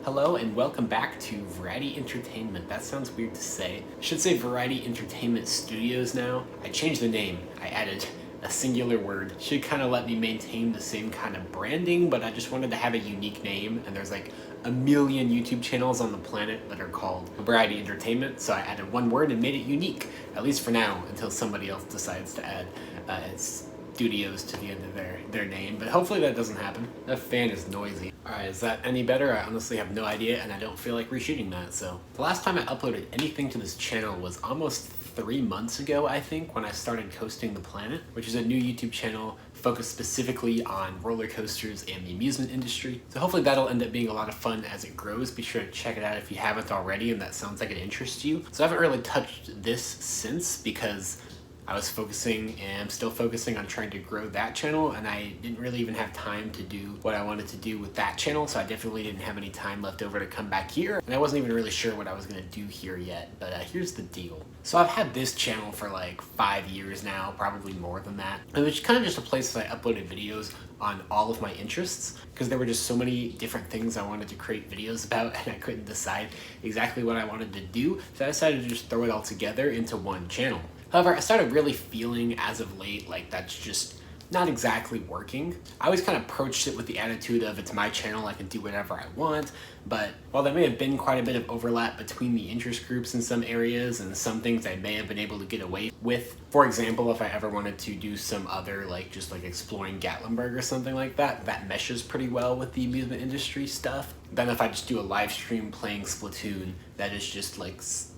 Hello and welcome back to Variety Entertainment. That sounds weird to say. I should say Variety Entertainment Studios now. I changed the name. I added a singular word. Should kind of let me maintain the same kind of branding, but I just wanted to have a unique name, and there's like a million YouTube channels on the planet that are called Variety Entertainment, so I added one word and made it unique, at least for now, until somebody else decides to add studios to the end of their name, but hopefully that doesn't happen. That fan is noisy. Alright, is that any better? I honestly have no idea, and I don't feel like reshooting that, so. The last time I uploaded anything to this channel was almost 3 months ago, I think, when I started Coasting the Planet, which is a new YouTube channel focused specifically on roller coasters and the amusement industry. So hopefully that'll end up being a lot of fun as it grows. Be sure to check it out if you haven't already and that sounds like it interests you. So I haven't really touched this since because I was focusing and I'm still focusing on trying to grow that channel, and I didn't really even have time to do what I wanted to do with that channel, so I definitely didn't have any time left over to come back here, and I wasn't even really sure what I was going to do here yet, but here's the deal. So I've had this channel for like 5 years now, probably more than that, and it's kind of just a place that I uploaded videos on all of my interests, because there were just so many different things I wanted to create videos about, and I couldn't decide exactly what I wanted to do, so I decided to just throw it all together into one channel. However, I started really feeling as of late like that's just not exactly working. I always kind of approached it with the attitude of it's my channel, I can do whatever I want, but while there may have been quite a bit of overlap between the interest groups in some areas and some things I may have been able to get away with, for example, if I ever wanted to do some other just exploring Gatlinburg or something like that, that meshes pretty well with the amusement industry stuff. Then if I just do a live stream playing Splatoon, that is just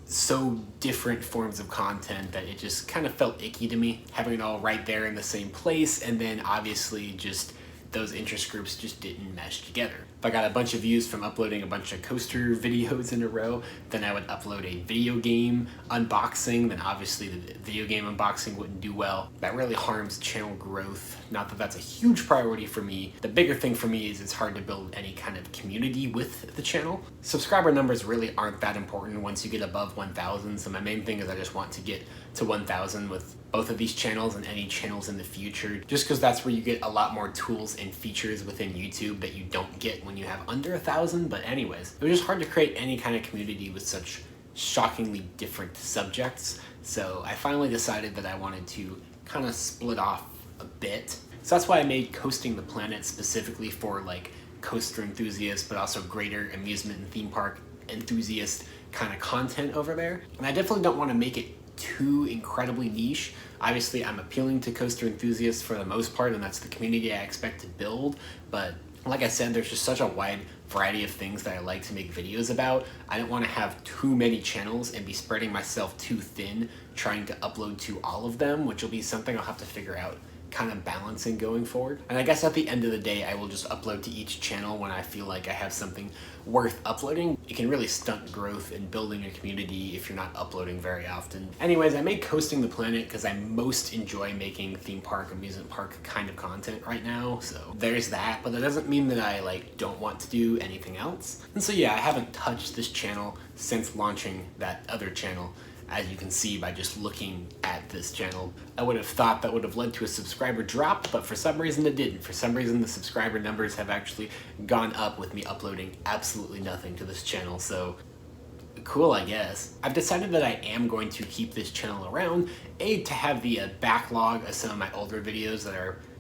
so different forms of content that it just kind of felt icky to me, having it all right there in the same place, and then obviously just those interest groups just didn't mesh together. If I got a bunch of views from uploading a bunch of coaster videos in a row, then I would upload a video game unboxing, then obviously the video game unboxing wouldn't do well. That really harms channel growth. Not that that's a huge priority for me. The bigger thing for me is it's hard to build any kind of community with the channel. Subscriber numbers really aren't that important once you get above 1,000, so my main thing is I just want to get to 1,000 with both of these channels and any channels in the future, just because that's where you get a lot more tools and features within YouTube that you don't get when you have under 1,000. But anyways, it was just hard to create any kind of community with such shockingly different subjects, so I finally decided that I wanted to kind of split off a bit. So that's why I made Coasting the Planet specifically for coaster enthusiasts, but also greater amusement and theme park enthusiast kind of content over there. And I definitely don't want to make it too incredibly niche. Obviously, I'm appealing to coaster enthusiasts for the most part, and that's the community I expect to build, but like I said, there's just such a wide variety of things that I like to make videos about. I don't want to have too many channels and be spreading myself too thin trying to upload to all of them, which will be something I'll have to figure out kind of balancing going forward. And I guess at the end of the day, I will just upload to each channel when I feel like I have something worth uploading. It can really stunt growth in building a community if you're not uploading very often. Anyways, I made Coasting the Planet because I most enjoy making theme park, amusement park kind of content right now, so there's that, but that doesn't mean that I don't want to do anything else. And so yeah, I haven't touched this channel since launching that other channel. As you can see by just looking at this channel, I would have thought that would have led to a subscriber drop, but for some reason it didn't. For some reason the subscriber numbers have actually gone up with me uploading absolutely nothing to this channel, so cool, I guess. I've decided that I am going to keep this channel around, to have the backlog of some of my older videos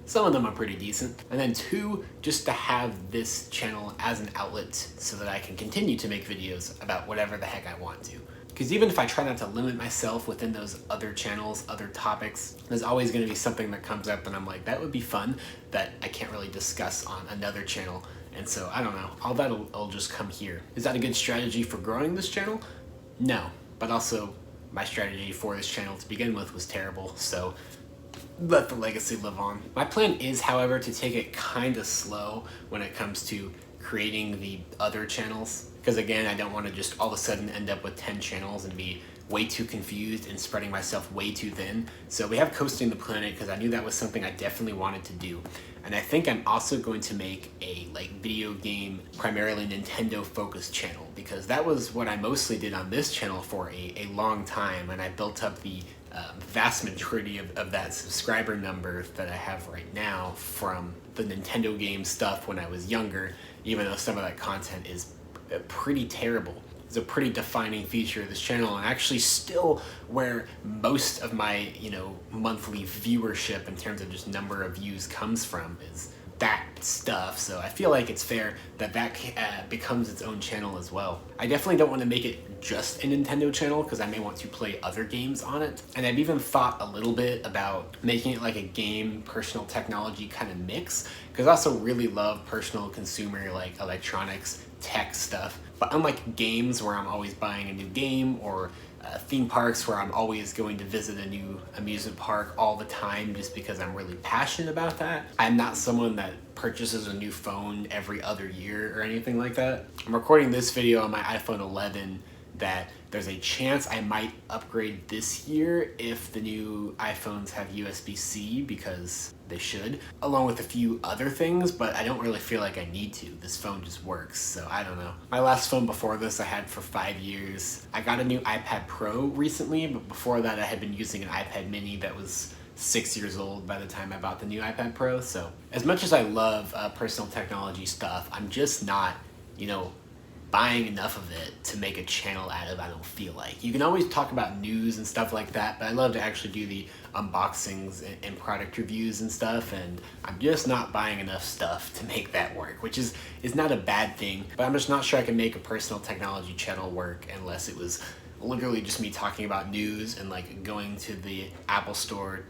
some of them are pretty decent, and then 2, just to have this channel as an outlet so that I can continue to make videos about whatever the heck I want to. Because even if I try not to limit myself within those other channels, other topics, there's always going to be something that comes up and I'm like, that would be fun, that I can't really discuss on another channel. And so, I don't know, all that'll just come here. Is that a good strategy for growing this channel? No, but also my strategy for this channel to begin with was terrible, so let the legacy live on. My plan is, however, to take it kind of slow when it comes to creating the other channels. Because again, I don't want to just all of a sudden end up with 10 channels and be way too confused and spreading myself way too thin. So we have Coasting the Planet because I knew that was something I definitely wanted to do. And I think I'm also going to make a video game, primarily Nintendo focused channel, because that was what I mostly did on this channel for a long time, and I built up the vast majority of that subscriber number that I have right now from the Nintendo game stuff when I was younger, even though some of that content is pretty terrible. It's a pretty defining feature of this channel, and actually still where most of my, monthly viewership in terms of just number of views comes from is that stuff. So I feel like it's fair that becomes its own channel as well. I definitely don't want to make it just a Nintendo channel because I may want to play other games on it. And I've even thought a little bit about making it like a game personal technology kind of mix, because I also really love personal consumer like electronics, tech stuff. But unlike games where I'm always buying a new game, or theme parks where I'm always going to visit a new amusement park all the time just because I'm really passionate about that, I'm not someone that purchases a new phone every other year or anything like that. I'm recording this video on my iPhone 11 that there's a chance I might upgrade this year if the new iPhones have USB-C, because they should, along with a few other things, but I don't really feel like I need to. This phone just works, so I don't know. My last phone before this I had for 5 years. I got a new iPad Pro recently, but before that I had been using an iPad mini that was 6 years old by the time I bought the new iPad Pro. So as much as I love personal technology stuff, I'm just not, buying enough of it to make a channel out of. I don't feel like. You can always talk about news and stuff like that, but I love to actually do the unboxings and product reviews and stuff, and I'm just not buying enough stuff to make that work, which is not a bad thing, but I'm just not sure I can make a personal technology channel work unless it was literally just me talking about news and like going to the Apple store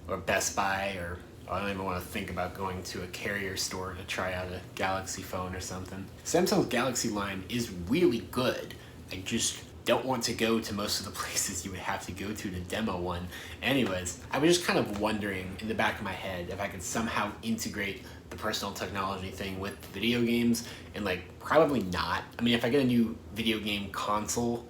or Best Buy, or I don't even want to think about going to a carrier store to try out a Galaxy phone or something. Samsung's Galaxy line is really good. I just don't want to go to most of the places you would have to go to demo one. Anyways, I was just kind of wondering in the back of my head if I could somehow integrate the personal technology thing with video games, and like probably not. I mean, if I get a new video game console,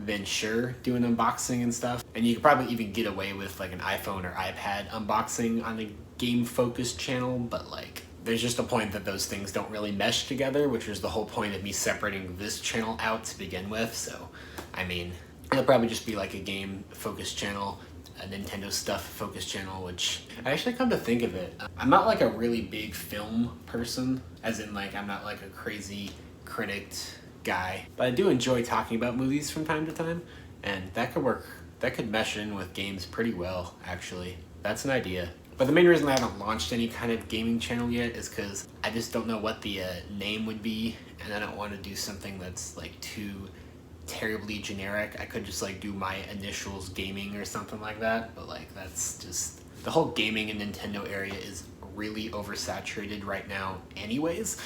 then sure, do an unboxing and stuff. And you could probably even get away with like an iPhone or iPad unboxing on a game focused channel, but like there's just a point that those things don't really mesh together, which was the whole point of me separating this channel out to begin with. So, I mean, it'll probably just be like a game focused channel, a Nintendo stuff focused channel, which I actually come to think of it, I'm not like a really big film person, as in like I'm not like a crazy critic guy, but I do enjoy talking about movies from time to time, and that could work. That could mesh in with games pretty well, actually. That's an idea. But the main reason I haven't launched any kind of gaming channel yet is because I just don't know what the name would be, and I don't want to do something that's like too terribly generic. I could just like do my initials gaming or something like that, but like that's just, the whole gaming and Nintendo area is really oversaturated right now anyways.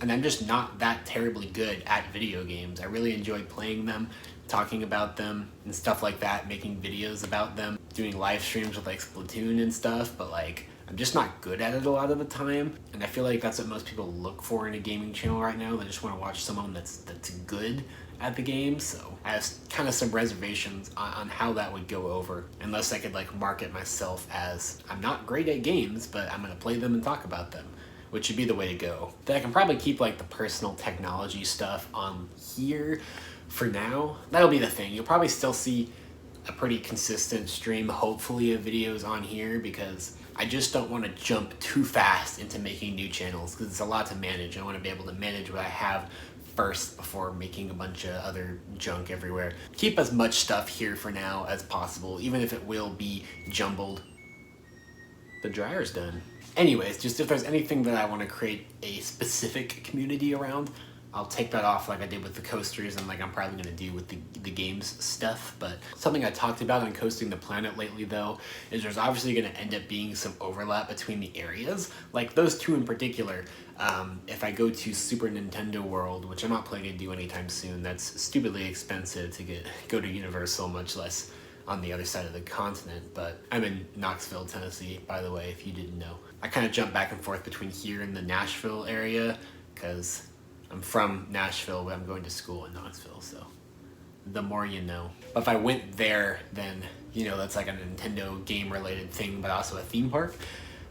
And I'm just not that terribly good at video games. I really enjoy playing them, talking about them and stuff like that, making videos about them, doing live streams with like Splatoon and stuff, but like I'm just not good at it a lot of the time, and I feel like that's what most people look for in a gaming channel right now. They just want to watch someone that's good at the game. So I have kind of some reservations on how that would go over, unless I could like market myself as I'm not great at games, but I'm gonna play them and talk about them, which would be the way to go. Then I can probably keep like the personal technology stuff on here for now. That'll be the thing. You'll probably still see a pretty consistent stream, hopefully, of videos on here, because I just don't want to jump too fast into making new channels, because it's a lot to manage. I want to be able to manage what I have first before making a bunch of other junk everywhere. Keep as much stuff here for now as possible, even if it will be jumbled. The dryer's done. Anyways, just if there's anything that I want to create a specific community around, I'll take that off like I did with the coasters, and like I'm probably going to do with the games stuff. But something I talked about on Coasting the Planet lately, though, is there's obviously going to end up being some overlap between the areas. Like those two in particular, if I go to Super Nintendo World, which I'm not planning to do anytime soon, that's stupidly expensive to go to Universal, much less on the other side of the continent. But I'm in Knoxville, Tennessee, by the way, if you didn't know. I kind of jump back and forth between here and the Nashville area, because I'm from Nashville, but I'm going to school in Knoxville, so the more you know. But if I went there, then, that's like a Nintendo game-related thing, but also a theme park.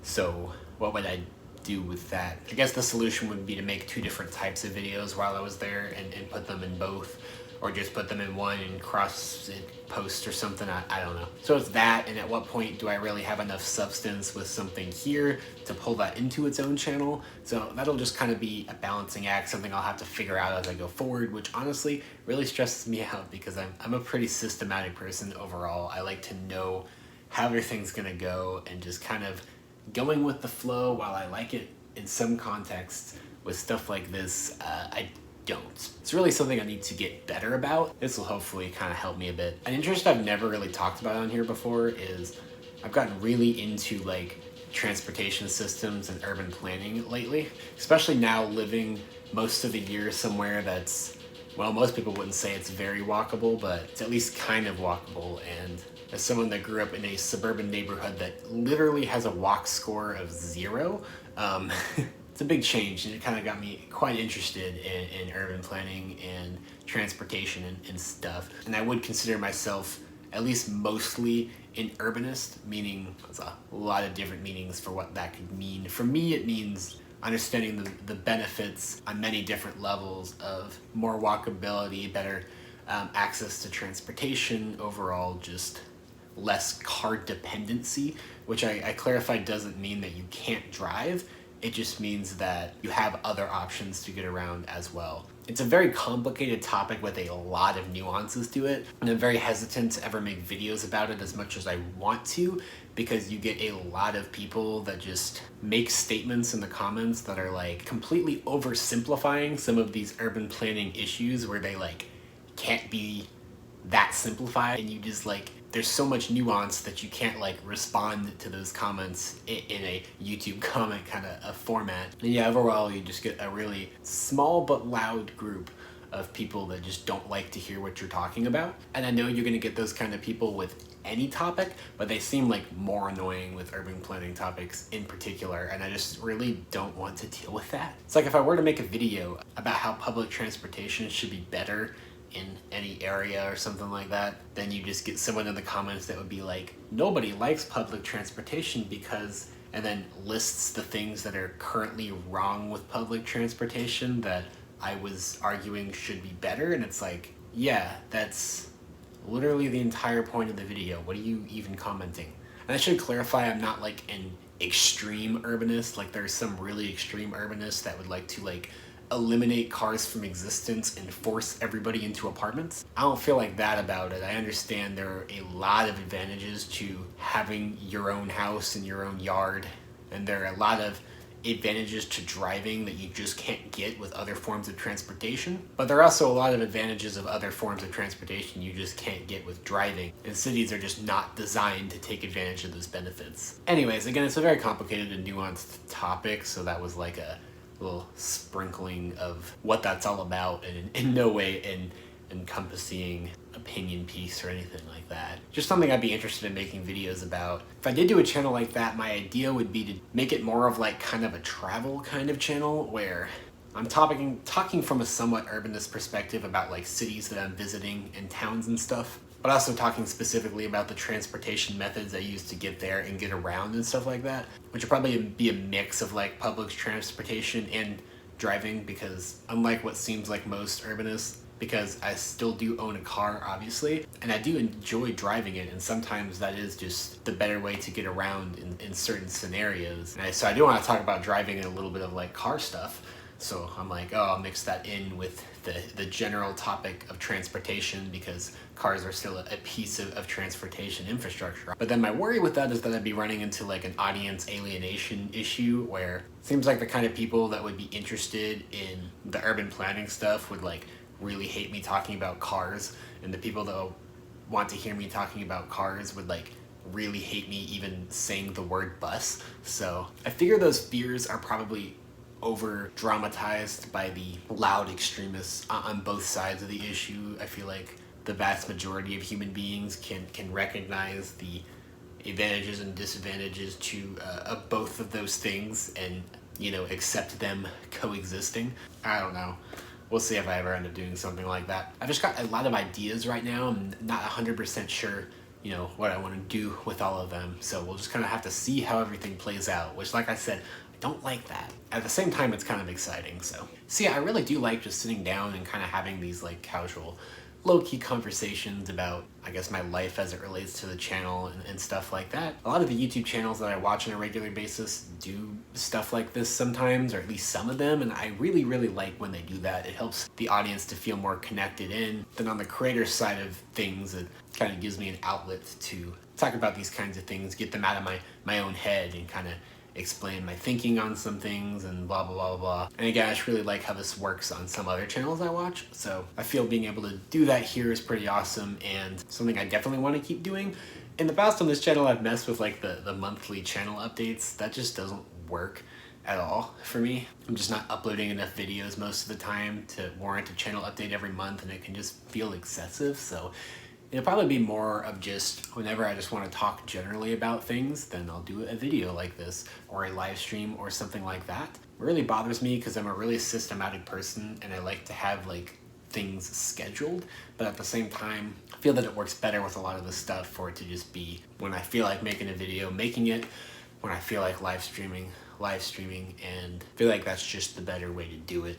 So what would I do with that? I guess the solution would be to make two different types of videos while I was there and put them in both. or just put them in one and cross it post or something. I don't know. So it's that, and at what point do I really have enough substance with something here to pull that into its own channel? So that'll just kind of be a balancing act, something I'll have to figure out as I go forward, which honestly really stresses me out because I'm a pretty systematic person overall. I like to know how everything's gonna go and just kind of going with the flow. While I like it in some contexts, with stuff like this, I don't. It's really something I need to get better about. This will hopefully kind of help me a bit. An interest I've never really talked about on here before is I've gotten really into like transportation systems and urban planning lately, especially now living most of the year somewhere that's, well, most people wouldn't say it's very walkable, but it's at least kind of walkable. And as someone that grew up in a suburban neighborhood that literally has a walk score of 0, it's a big change, and it kind of got me quite interested in urban planning and transportation and stuff. And I would consider myself at least mostly an urbanist, meaning there's a lot of different meanings for what that could mean. For me, it means understanding the benefits on many different levels of more walkability, better access to transportation, overall just less car dependency, which I clarified doesn't mean that you can't drive. It just means that you have other options to get around as well. It's a very complicated topic with a lot of nuances to it, and I'm very hesitant to ever make videos about it as much as I want to, because you get a lot of people that just make statements in the comments that are like completely oversimplifying some of these urban planning issues where they like can't be that simplified, and you just like, there's so much nuance that you can't like respond to those comments in a YouTube comment kind of a format. And yeah, overall you just get a really small but loud group of people that just don't like to hear what you're talking about. And I know you're gonna get those kind of people with any topic, but they seem like more annoying with urban planning topics in particular, and I just really don't want to deal with that. It's like if I were to make a video about how public transportation should be better in any area or something like that, then you just get someone in the comments that would be like, nobody likes public transportation because, and then lists the things that are currently wrong with public transportation that I was arguing should be better. And it's like, yeah, that's literally the entire point of the video. What are you even commenting? And I should clarify, I'm not like an extreme urbanist. Like there's some really extreme urbanists that would like to like eliminate cars from existence and force everybody into apartments. I don't feel like that about it. I understand there are a lot of advantages to having your own house and your own yard, and there are a lot of advantages to driving that you just can't get with other forms of transportation. But there are also a lot of advantages of other forms of transportation you just can't get with driving, and cities are just not designed to take advantage of those benefits. Anyways, again, it's a very complicated and nuanced topic, so that was like a little sprinkling of what that's all about, and in no way encompassing opinion piece or anything like that. Just something I'd be interested in making videos about. If I did do a channel like that, my idea would be to make it more of like kind of a travel kind of channel where I'm talking from a somewhat urbanist perspective about like cities that I'm visiting and towns and stuff, but also talking specifically about the transportation methods I use to get there and get around and stuff like that, which would probably be a mix of like public transportation and driving, because unlike what seems like most urbanists, because I still do own a car, obviously, and I do enjoy driving it, and sometimes that is just the better way to get around in certain scenarios. So I do want to talk about driving and a little bit of like car stuff. So I'm like, oh, I'll mix that in with the general topic of transportation, because cars are still a piece of transportation infrastructure. But then my worry with that is that I'd be running into like an audience alienation issue, where it seems like the kind of people that would be interested in the urban planning stuff would like really hate me talking about cars, and the people that want to hear me talking about cars would like really hate me even saying the word bus. So I figure those fears are probably over dramatized by the loud extremists on both sides of the issue. I feel like the vast majority of human beings can recognize the advantages and disadvantages to both of those things, and you know, accept them coexisting. I don't know. We'll see if I ever end up doing something like that. I've just got a lot of ideas right now. I'm not 100% sure, you know, what I want to do with all of them. So we'll just kind of have to see how everything plays out, which, like I said, I don't like that. At the same time, it's kind of exciting. So yeah, I really do like just sitting down and kind of having these like casual low-key conversations about, I guess, my life as it relates to the channel and stuff like that. A lot of the YouTube channels that I watch on a regular basis do stuff like this sometimes, or at least some of them, and I really, really like when they do that. It helps the audience to feel more connected in. Then on the creator side of things, it kind of gives me an outlet to talk about these kinds of things, get them out of my own head and kind of explain my thinking on some things and blah blah blah blah. And again, I just really like how this works on some other channels I watch, so I feel being able to do that here is pretty awesome and something I definitely want to keep doing. In the past on this channel I've messed with like the monthly channel updates. That just doesn't work at all for me. I'm just not uploading enough videos most of the time to warrant a channel update every month, and it can just feel excessive. So it'll probably be more of just whenever I just want to talk generally about things, then I'll do a video like this or a live stream or something like that. It really bothers me because I'm a really systematic person and I like to have like things scheduled, but at the same time I feel that it works better with a lot of the stuff for it to just be when I feel like making a video, making it, when I feel like live streaming, and I feel like that's just the better way to do it,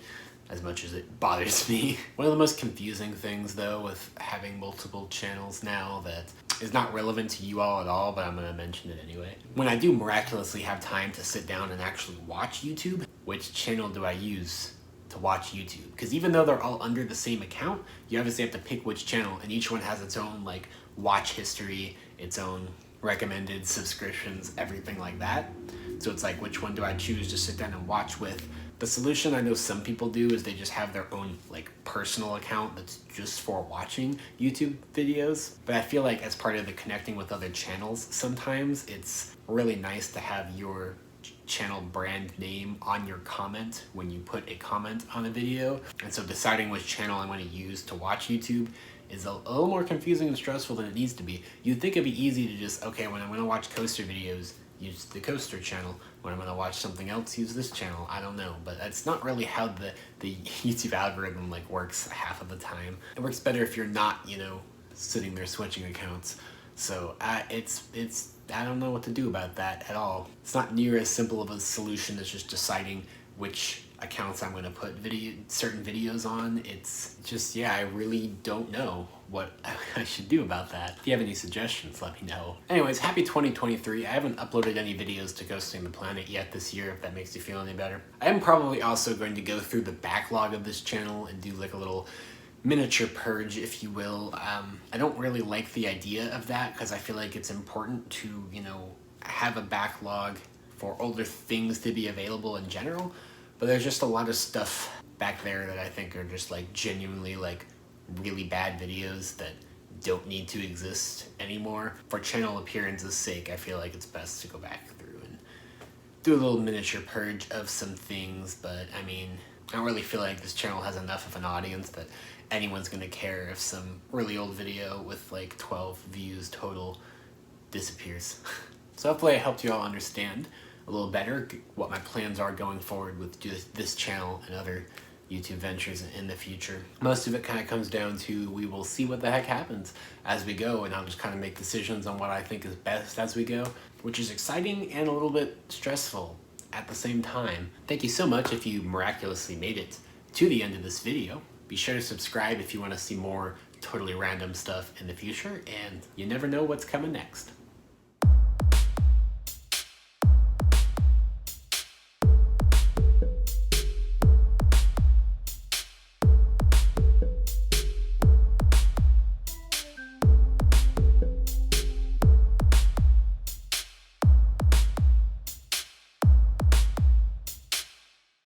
as much as it bothers me. One of the most confusing things though with having multiple channels now that is not relevant to you all at all, but I'm gonna mention it anyway. When I do miraculously have time to sit down and actually watch YouTube, which channel do I use to watch YouTube? Because even though they're all under the same account, you obviously have to pick which channel, and each one has its own like watch history, its own recommended subscriptions, everything like that. So it's like, which one do I choose to sit down and watch with? The solution I know some people do is they just have their own like personal account that's just for watching YouTube videos. But I feel like as part of the connecting with other channels, sometimes it's really nice to have your channel brand name on your comment when you put a comment on a video. And so deciding which channel I'm going to use to watch YouTube is a little more confusing and stressful than it needs to be. You'd think it'd be easy to just, okay, when I'm going to watch Coaster videos, use the Coaster channel. When I'm going to watch something else, use this channel. I don't know, but that's not really how the YouTube algorithm like works half of the time. It works better if you're not, you know, sitting there switching accounts. So it's I don't know what to do about that at all. It's not near as simple of a solution as just deciding which accounts I'm going to put certain videos on. It's just, yeah, I really don't know what I should do about that. If you have any suggestions, let me know. Anyways, happy 2023. I haven't uploaded any videos to Ghosting the Planet yet this year, if that makes you feel any better. I am probably also going to go through the backlog of this channel and do like a little miniature purge, if you will. I don't really like the idea of that because I feel like it's important to, you know, have a backlog for older things to be available in general. But there's just a lot of stuff back there that I think are just like genuinely like really bad videos that don't need to exist anymore. For channel appearance's sake, I feel like it's best to go back through and do a little miniature purge of some things. But I mean, I don't really feel like this channel has enough of an audience that anyone's gonna care if some really old video with like 12 views total disappears. So hopefully I helped you all understand a little better what my plans are going forward with this channel and other YouTube ventures in the future. Most of it kind of comes down to we will see what the heck happens as we go, and I'll just kind of make decisions on what I think is best as we go, which is exciting and a little bit stressful at the same time. Thank you so much if you miraculously made it to the end of this video. Be sure to subscribe if you want to see more totally random stuff in the future, and you never know what's coming next.